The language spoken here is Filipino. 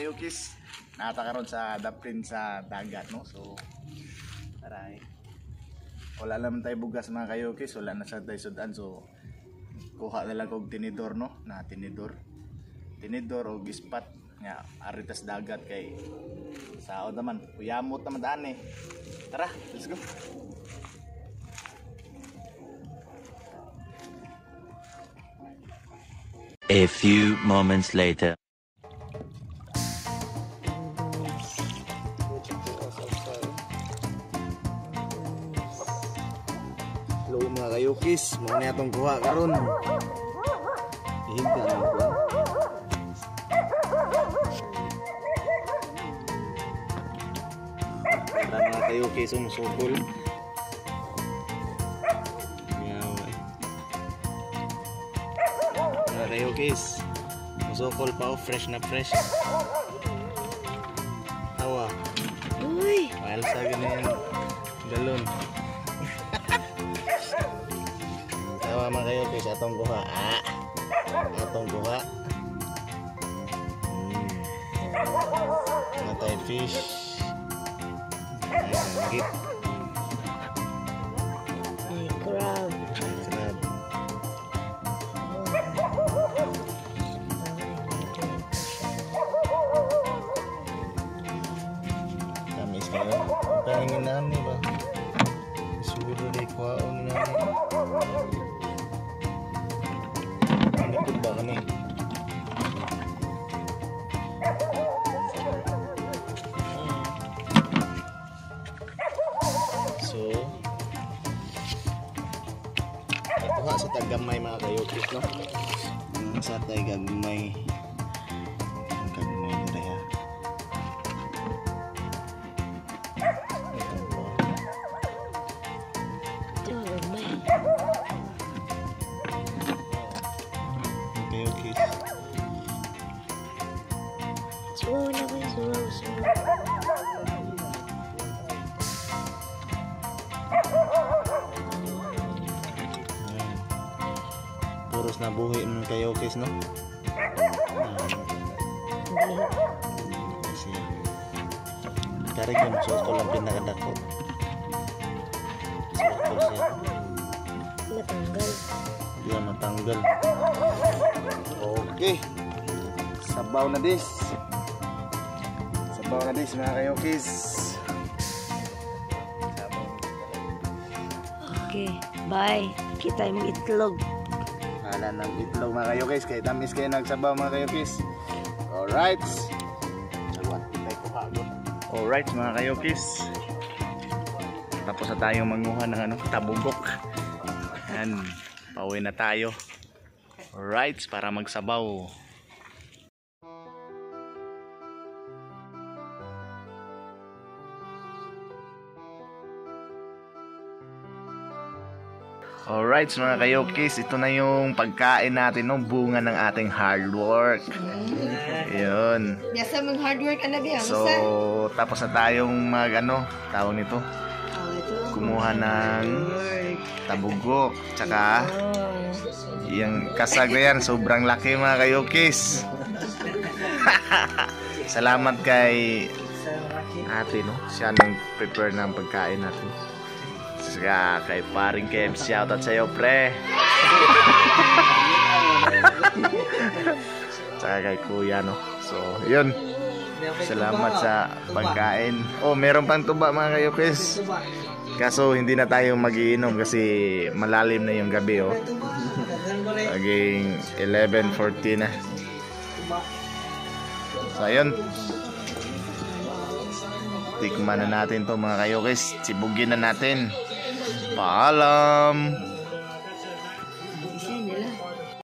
kayukis. Natakaroon sa daplin sa dagat, no? So, aray. Wala naman tayo bugas mga kayukis. Wala na sa tayo sudan. So, kuha na lang kong tinidor, no? Na tinidor. Tinidor o gispat. Nga, aritas dagat kay saod naman. Uyamot naman daan eh. Tara, let's go. A few moments later. Hello mga kayukis, mga na itong kuha karon. Hihigda na ako. Para mga kayukis, umusukol. Kayukis, musukol pa o, fresh na fresh. Tawa. Uy! Mahal sa ganyan galon. Tawa mga kayukis, atong kuha. Atong kuha. Natay fish. Ay, sanggit. Ay, crab. Crab. Tamis kayo. Pahingin namin ba? Siguro day kuhaon namin. Ano po ba kani? So, kuha sa tagamay mga kayukis, no? Sa tagamay. Ang tagamay na daya. Ito, may. Kayukis. Suwaw na ba? Suwaw. Puros na buhi ng kayukis, no? Kasi karig yung soko lang pinakadako. Soko siya. Matanggal. Hindi na matanggal. Okay. Sabaw na dis. Sabaw na dis mga kayukis. Okay, bye. Kita yung itlog. Hala ng itlog mga kayukis. Kaya tamis kayo nagsabaw mga kayukis. Alright. Alright mga kayukis. Tapos na tayong manguha ng tabugok. Yan. Pauwi na tayo. Alright. Para magsabaw. Alright mga kayukis, ito na yung pagkain natin, no? Bunga ng ating hard work. Yun. Yasa mong hard work na biya. So, tapos na tayong tawag nito, kumuha ng tabugok. Tsaka, yung kasag na yan, sobrang laki mga kayukis. Salamat kay ate, no? Siya nang prepare ng pagkain natin. Saka kay paring Kev, shoutout sa'yo pre. Saka kay kuya, no? So, yun. Salamat sa pagkain. Oh, meron pang tuba mga kayukis. Kaso hindi na tayo magiinom kasi malalim na yung gabi, oh. Maging 11:40 na. So, ayun. Tikman na natin to mga kayukis. Sibugin na natin. Paalam.